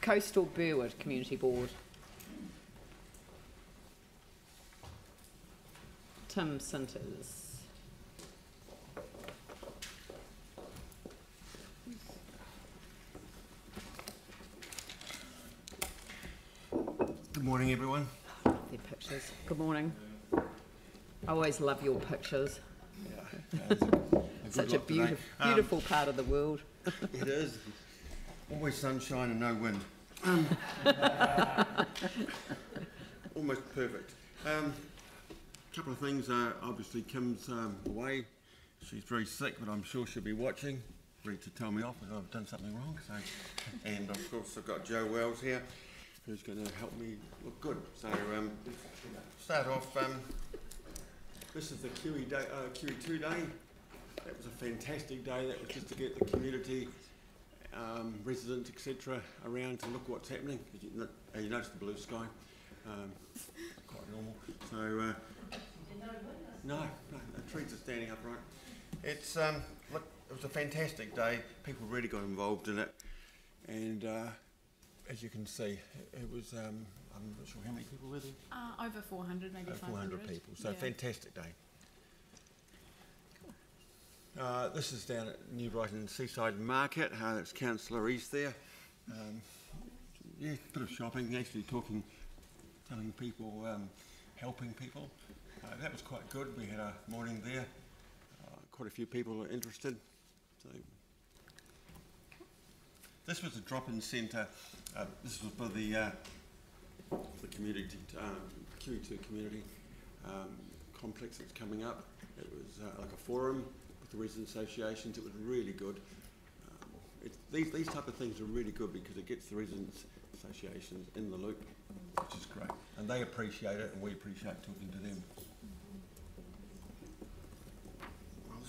Coastal Burwood Community Board. Tim Sinters. Good morning, everyone. Their pictures. Good morning. I always love your pictures. Yeah, Such a beautiful part of the world. It is. Always sunshine and no wind. Almost perfect. Couple of things. Obviously, Kim's away. She's very sick, but I'm sure she'll be watching, ready to tell me off if I've done something wrong. So, and of course, I've got Joe Wells here, who's going to help me look good. So, start off. This is the QE2 day. That was a fantastic day. That was just to get the community, residents, etc., around to look what's happening. You notice the blue sky, quite normal. So no, the trees are standing upright. It's look, it was a fantastic day. People really got involved in it, and as you can see, it was. I'm not sure how many people were there. Over 400, maybe 500 people. So yeah. Fantastic day. This is down at New Brighton Seaside Market. That's Councillor East there. Yeah, a bit of shopping, actually talking, telling people, helping people. That was quite good. We had a morning there. Quite a few people were interested. So this was a drop-in centre. This was for the community, QE2 community complex that's coming up. It was like a forum with the resident associations. It was really good. These type of things are really good because it gets the residents associations in the loop, which is great. And they appreciate it, and we appreciate talking to them. Well,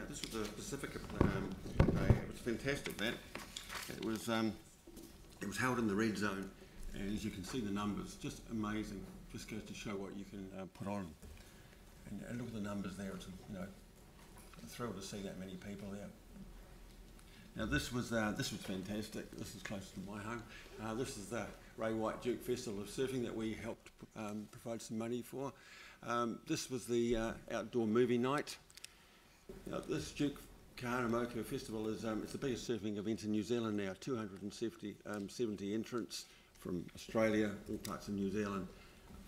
this was the Pacifica day. It was fantastic. That it was held in the red zone. And as you can see, the numbers, just amazing. Just goes to show what you can put on. And look at the numbers there. It's a thrill to see that many people there. Now this was fantastic. This is close to my home. This is the Ray White Duke Festival of Surfing that we helped provide some money for. This was the outdoor movie night. Now, this Duke Kahanamoko Festival is it's the biggest surfing event in New Zealand now. 270 entrants from Australia, all parts of New Zealand,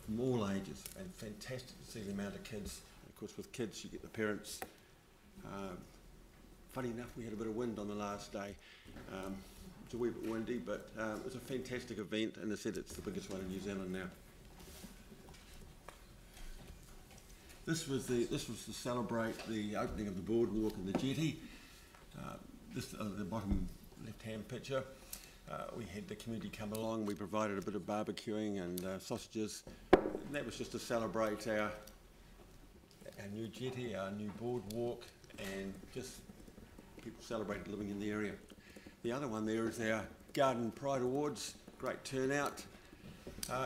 from all ages, and fantastic to see the amount of kids. And of course, with kids, you get the parents. Funny enough, we had a bit of wind on the last day. It was a wee bit windy, but it was a fantastic event, and as I said, it's the biggest one in New Zealand now. This was to celebrate the opening of the boardwalk and the jetty. The bottom left-hand picture. We had the community come along. We provided a bit of barbecuing and sausages. And that was just to celebrate our new jetty, our new boardwalk, and just people celebrated living in the area. The other one there is our Garden Pride Awards. Great turnout.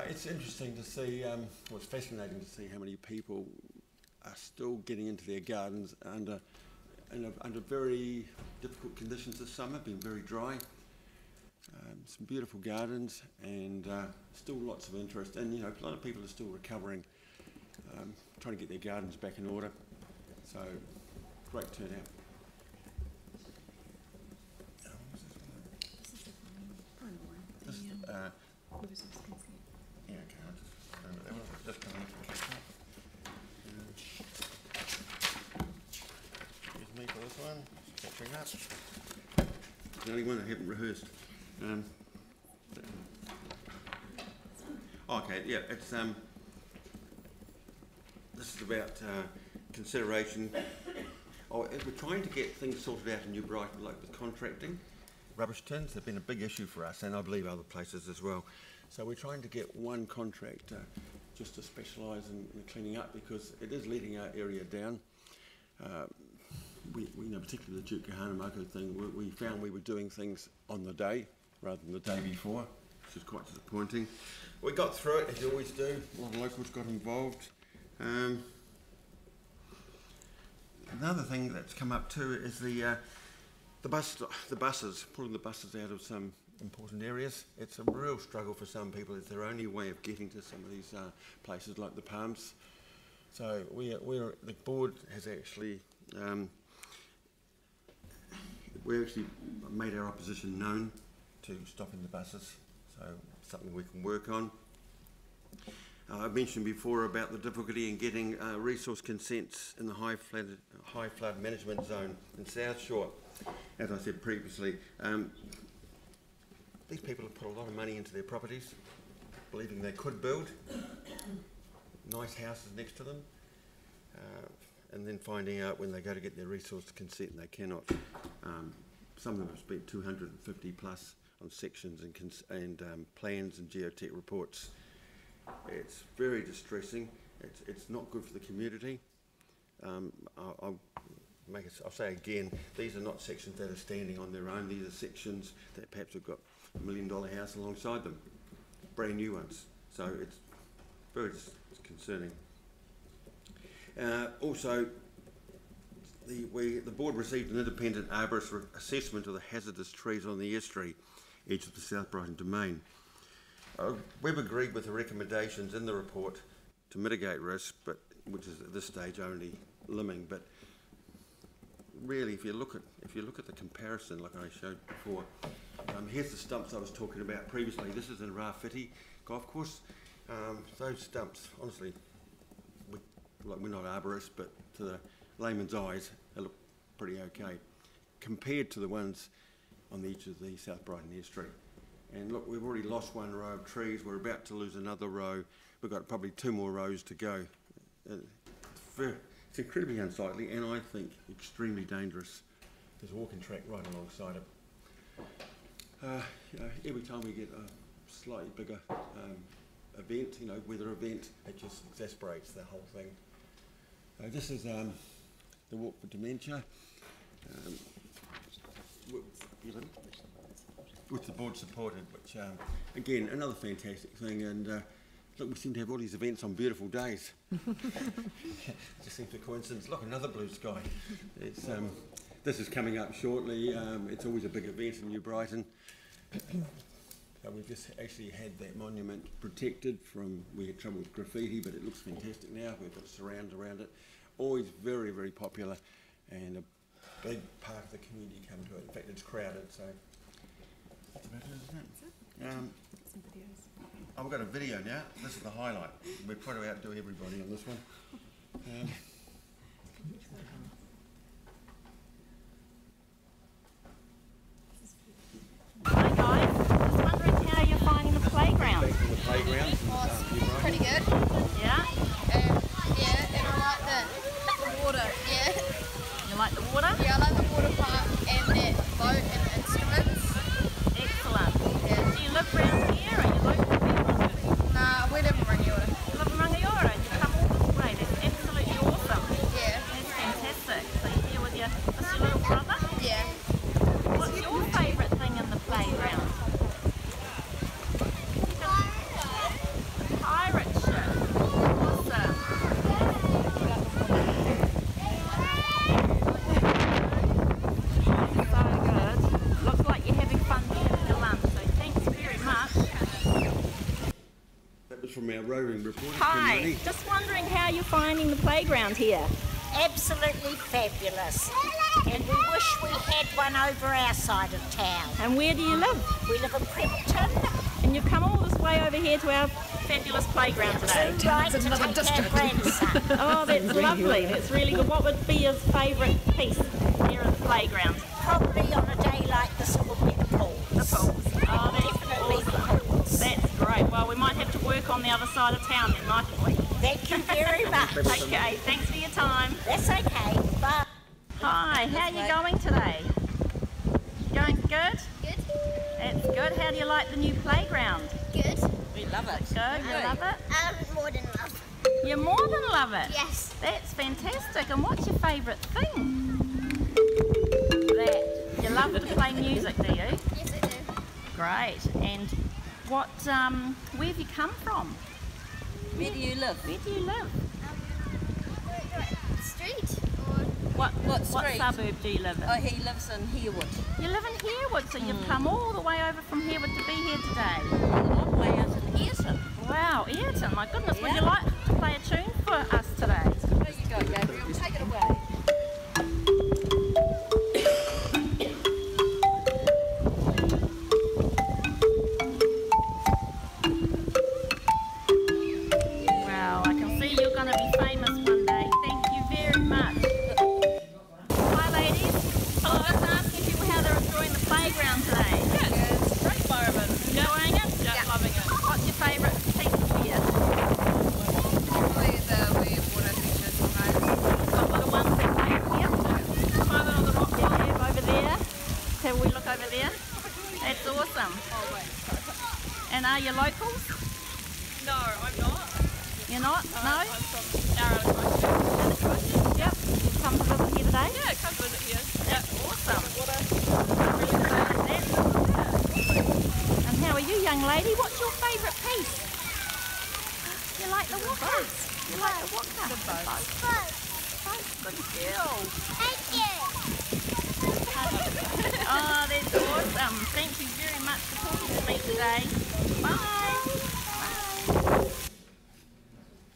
It's interesting to see, well, it's fascinating to see how many people are still getting into their gardens under very difficult conditions this summer, being very dry. Some beautiful gardens, and still lots of interest, and a lot of people are still recovering, trying to get their gardens back in order. So great turnout. Yeah, okay, I'll just come in and catch up. Excuse me for this one, just catching up. It's the only one I haven't rehearsed. Okay, yeah, it's this is about consideration. We're trying to get things sorted out in New Brighton, like with contracting. Rubbish tins have been a big issue for us, and I believe other places as well. So we're trying to get one contractor just to specialise in cleaning up, because it is letting our area down. We know, particularly the Duke Kahanamoko thing, we found we were doing things on the day rather than the day before, which is quite disappointing. We got through it, as you always do. A lot of locals got involved. Another thing that's come up too is the buses, pulling the buses out of some important areas. It's a real struggle for some people. It's their only way of getting to some of these places like the Palms. So the board has actually we actually made our opposition known to stopping the buses. So something we can work on. I mentioned before about the difficulty in getting resource consents in the high flood management zone in South Shore. As I said previously, these people have put a lot of money into their properties, believing they could build nice houses next to them, and then finding out when they go to get their resource consent they cannot. Some of them have spent 250 plus on sections and plans and geotech reports. It's very distressing. It's not good for the community. I'll say again, these are not sections that are standing on their own. These are sections that perhaps have got $1 million house alongside them, brand new ones. So it's very concerning. Also, the board received an independent arborist assessment of the hazardous trees on the estuary edge of the South Brighton Domain. We've agreed with the recommendations in the report to mitigate risk, but which is at this stage only limbing. But really, if you look at the comparison, like I showed before, here's the stumps I was talking about previously. This is in Rafiti Golf Course. Those stumps, honestly, we're not arborists, but to the layman's eyes, they look pretty okay compared to the ones on the edge of the South Brighton estuary. And look, we've already lost one row of trees. We're about to lose another row. We've got probably 2 more rows to go. It's incredibly unsightly and I think extremely dangerous. There's a walking track right alongside it. Every time we get a slightly bigger event, weather event, it just exasperates the whole thing. This is the Walk for Dementia, which the board supported, which again, another fantastic thing. And look, we seem to have all these events on beautiful days. Just seems a coincidence. Look, another blue sky. It's this is coming up shortly. It's always a big event in New Brighton. So we've just actually had that monument protected from, we had trouble with graffiti, but it looks fantastic now. We've got surrounds around it. Always very, very popular, and a big part of the community come to it. In fact, it's crowded, so that's about it, isn't it? Some videos. I've got a video now. This is the highlight. We're trying to outdo everybody on this one. Hi guys, just wondering how you're finding the playground. The playground. Pretty good. Yeah? Yeah, and I like the water. Yeah. You like the water? Yeah, I like the water park and that boat and instruments. Excellent. Yeah. Do you live around here or you local people? Nah, we live in Rangiora. You live in Rangiora and you come all this way. That's absolutely awesome. Yeah. That's fantastic. So you're here with this your little brother? Yeah. What's your favourite thing in the playground? The pirate ship. Awesome. So good. Looks like you're having fun having your lunch, so thanks very much. That was from our roving reporter. Hi, Kimberly. just wondering how you're finding the playground here. Absolutely fabulous. And we wish we had one over our side of town. And where do you live? We live in Prempton. And you've come all this way over here to our fabulous playground today. Too right to take our grandson. Oh, that's lovely. That's really good. What would be his favourite piece here at the playground? Probably on a day like this it would be the pools. The pools. Oh, that's Definitely the awesome. pools. That's great. Well, we might have to work on the other side of town then, mightn't we? Thank you very much. Okay, thanks for your time. That's okay. Bye. Hi, how are you going today? Going good? Good. That's good. How do you like the new playground? Good. We love it. Good, you love it? More than love. You more than love it? Yes. That's fantastic. And what's your favourite thing? That. You love to play music, do you? Yes, I do. Great. And what, where have you come from? Where do you live? Where do you live? Street or What street? suburb do you live in? Oh, he lives in Herwood. You live in Herwood, so you've come all the way over from Herwood to be here today. All the way out in Earton. Wow, Ayrton, my goodness, would Yeah. you like to play a tune for us today? There you go, Gabriel. Take it away. Wow, I can see you're going to be famous one day. Thank you very much. Hi ladies. I was just asking people how they're enjoying the playground today. Yeah, it's a great environment. Enjoying it? Yeah, loving it. What's your favourite piece of gear? Probably the wee water features on those. Got little ones that play here. Find it on the rock you have over there. Have we look over there? That's awesome. Oh, wait. And are you locals? No, I'm not. You're not? No? I'm from Christchurch. Yep. You've come to visit here today? Yeah, come visit here. That's Yeah. awesome. Water. Really excited that. And how are you, young lady? What's your favourite piece? You like the waka? You like the waka? The boat. Good girl. Thank you. Oh, that's awesome. Thank you very much for talking to me today. Bye. Bye.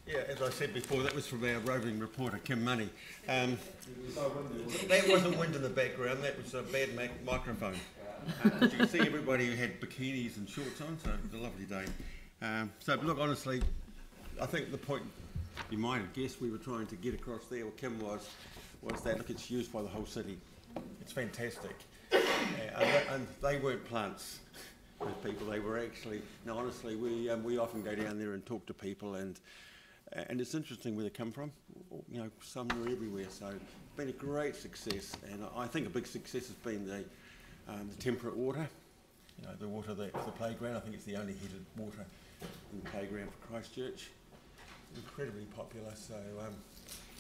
Yeah, as I said before, that was from our roving reporter, Kim Money. That wasn't wind in the background, that was a bad microphone. You can see everybody who had bikinis and shorts on, so it was a lovely day. So look, honestly, I think the point you might have guessed we were trying to get across there, or Kim was that, look, it's used by the whole city. It's fantastic. And they weren't plants. Those people, they were actually, no, honestly, we often go down there and talk to people, and it's interesting where they come from. You know, some are everywhere, so it's been a great success, and I think a big success has been the temperate water. You know, the water that's the playground. I think it's the only heated water in the playground for Christchurch. Incredibly popular, so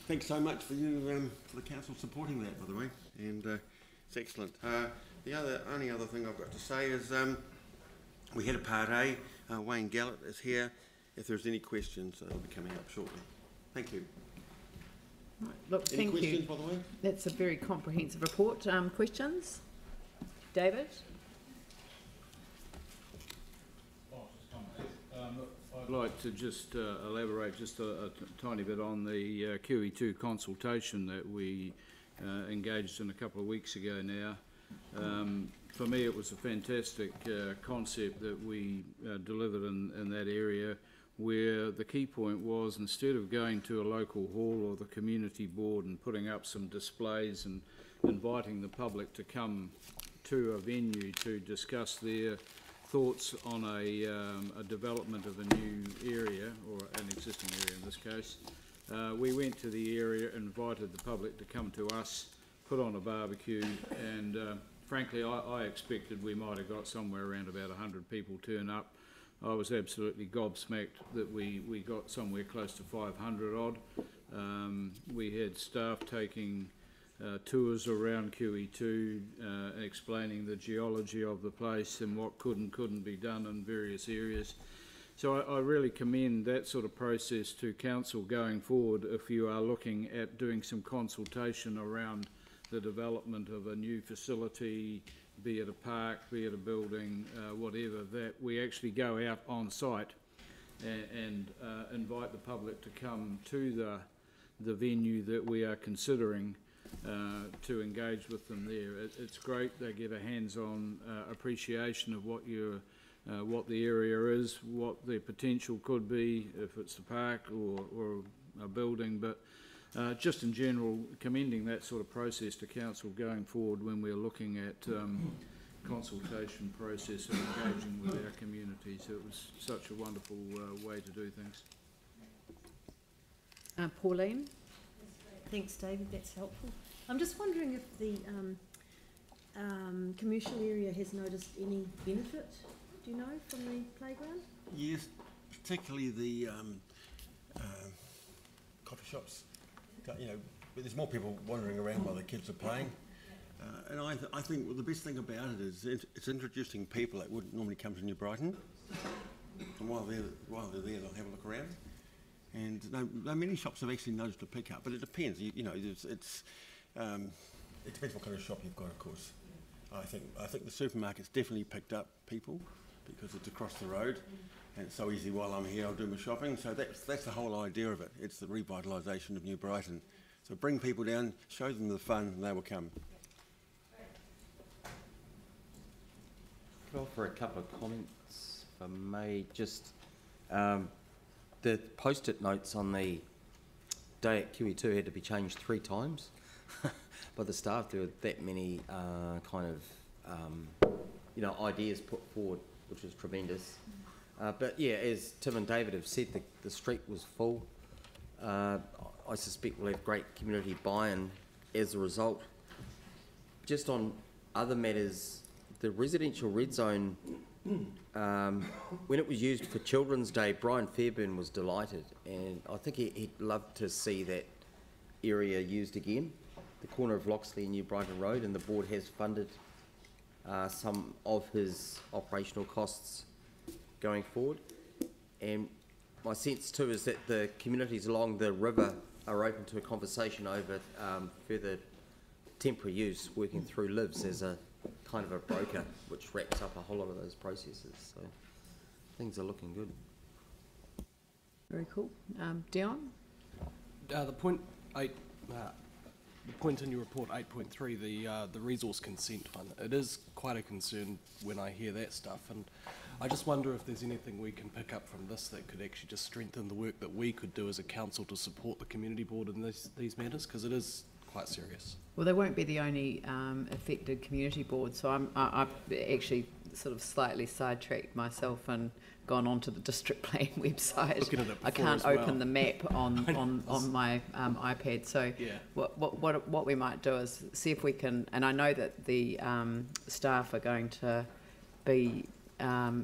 thanks so much for you, for the council supporting that, by the way, and it's excellent. The only other thing I've got to say is we had a part A. Wayne Gallett is here. If there's any questions, they'll be coming up shortly. Thank you. Right, look, Any thank questions, you. by the way? That's a very comprehensive report. Questions? David? I'd like to just elaborate just a tiny bit on the QE2 consultation that we engaged in a couple of weeks ago now. For me, it was a fantastic concept that we delivered in that area, where the key point was, instead of going to a local hall or the community board and putting up some displays and inviting the public to come to a venue to discuss their thoughts on a development of a new area, or an existing area in this case, we went to the area, invited the public to come to us, put on a barbecue, and frankly I expected we might have got somewhere around about 100 people turn up. I was absolutely gobsmacked that we got somewhere close to 500 odd. We had staff taking tours around QE2, explaining the geology of the place and what could and couldn't be done in various areas. So I really commend that sort of process to council going forward if you are looking at doing some consultation around the development of a new facility, be it a park, be it a building, whatever, that we actually go out on site and invite the public to come to the venue that we are considering, to engage with them there. It's great. They get a hands-on appreciation of what the area is, what the potential could be if it's a park or a building, but just in general, commending that sort of process to council going forward when we're looking at consultation process and engaging with our communities. It was such a wonderful way to do things. Pauline? Thanks, David. That's helpful. I'm just wondering if the commercial area has noticed any benefit, do you know, from the playground? Yes, particularly the coffee shops. You know, there's more people wandering around while the kids are playing. And I think the best thing about it is it's introducing people that wouldn't normally come to New Brighton. And while they're there, they'll have a look around. And no, many shops have actually noticed a pickup, but it depends. You know, It depends what kind of shop you've got, of course. I think the supermarket's definitely picked up people because it's across the road and it's so easy while I'm here I'll do my shopping. So that's the whole idea of it. It's the revitalisation of New Brighton. So bring people down, show them the fun and they will come. Could I offer a couple of comments, if I may? Just the post-it notes on the day at QE2 had to be changed 3 times by the staff. There were that many ideas put forward, which was tremendous. But yeah, as Tim and David have said, the street was full. I suspect we'll have great community buy-in as a result. Just on other matters, the residential red zone, when it was used for Children's Day, Brian Fairburn was delighted, and I think he'd love to see that area used again, the corner of Loxley and New Brighton Road, and the board has funded some of his operational costs going forward. And my sense too is that the communities along the river are open to a conversation over further temporary use, working through LIVs as a kind of a broker, which wraps up a whole lot of those processes. So things are looking good. Very cool. Dion? The point in your report 8.3, the resource consent fund, it is quite a concern when I hear that stuff, and I just wonder if there's anything we can pick up from this that could actually just strengthen the work that we could do as a council to support the community board in these matters, because it is quite serious. Well, they won't be the only affected community board, so I've actually sort of slightly sidetracked myself and gone onto the district plan website. I can't open the map on my iPad, so yeah. What we might do is see if we can, and I know that the staff are going to be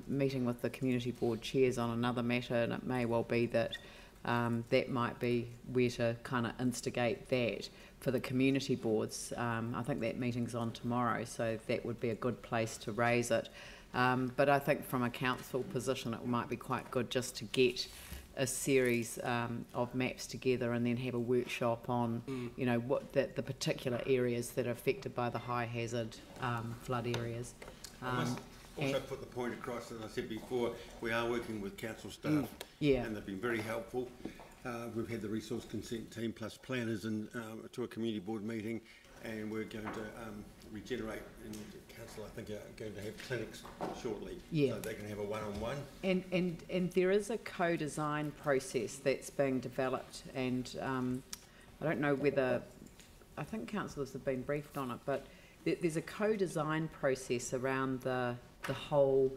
meeting with the community board chairs on another matter, and it may well be that that might be where to kind of instigate that for the community boards. I think that meeting's on tomorrow, so that would be a good place to raise it. But I think from a council position it might be quite good just to get a series of maps together and then have a workshop on you know, what the particular areas that are affected by the high hazard flood areas. I must also put the point across, as I said before, we are working with council staff and they've been very helpful. We've had the resource consent team plus planners to a community board meeting, and we're going to regenerate, and council I think are going to have clinics shortly, so they can have a one-on-one. And there is a co-design process that's being developed, and I don't know whether, I think councillors have been briefed on it, but there's a co-design process around the whole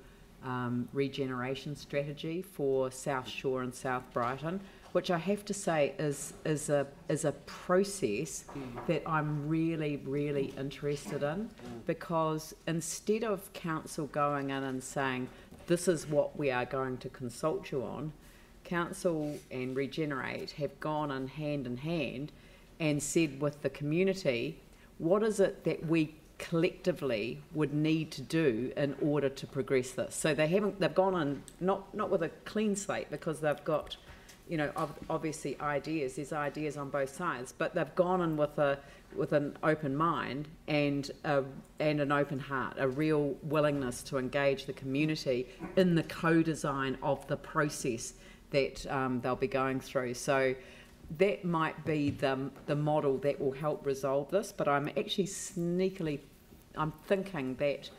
regeneration strategy for South Shore and South Brighton, which I have to say is a process that I'm really, really interested in, because instead of council going in and saying, this is what we are going to consult you on, council and Regenerate have gone in hand and said with the community, what is it that we collectively would need to do in order to progress this? So they've gone in not with a clean slate, because they've got, you know, obviously there's ideas on both sides, but they've gone in with an open mind and an open heart, a real willingness to engage the community in the co-design of the process that they'll be going through. So that might be the model that will help resolve this, but I'm actually I'm thinking that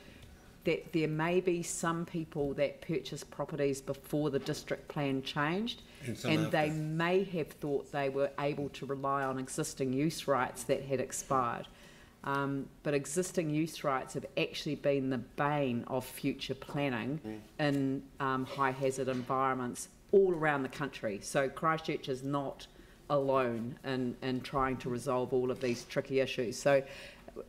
there may be some people that purchased properties before the district plan changed, and they may have thought they were able to rely on existing use rights that had expired. But existing use rights have actually been the bane of future planning in high hazard environments all around the country. So Christchurch is not alone in trying to resolve all of these tricky issues. So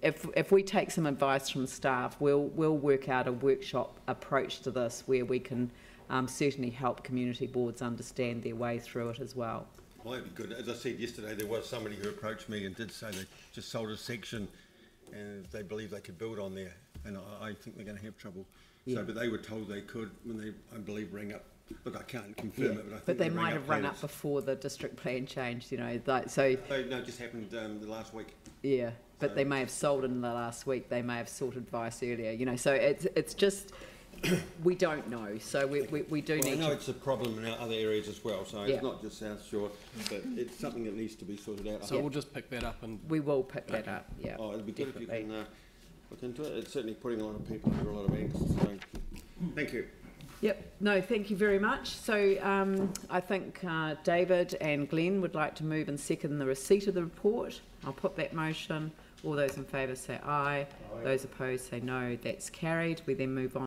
if we take some advice from staff, we'll work out a workshop approach to this where we can certainly help community boards understand their way through it as well. Well, that'd be good. As I said yesterday, there was somebody who approached me and did say they just sold a section and they believe they could build on there, and I think they're going to have trouble. So, but they were told they could when they, I believe, rang up Look, I can't confirm it, but I think But they rang might have run up planners. before the district plan changed, you know, like, so, No, it just happened the last week. yeah. But So- they may have sold in the last week, they may have sought advice earlier, you know, so it's just, we don't know, so we do Well, I need know to, it's a problem in other areas as well, so Yeah. it's not just South Shore, but it's something that needs to be sorted out. So we'll just pick that up and we will pick that up, yeah. Oh, it'd be good if you definitely. can look into it. It's certainly putting a lot of people under a lot of angst, so thank you. Yep, no, thank you very much. So I think David and Glenn would like to move and second the receipt of the report. I'll put that motion. All those in favour say aye. Those opposed say no. That's carried. We then move on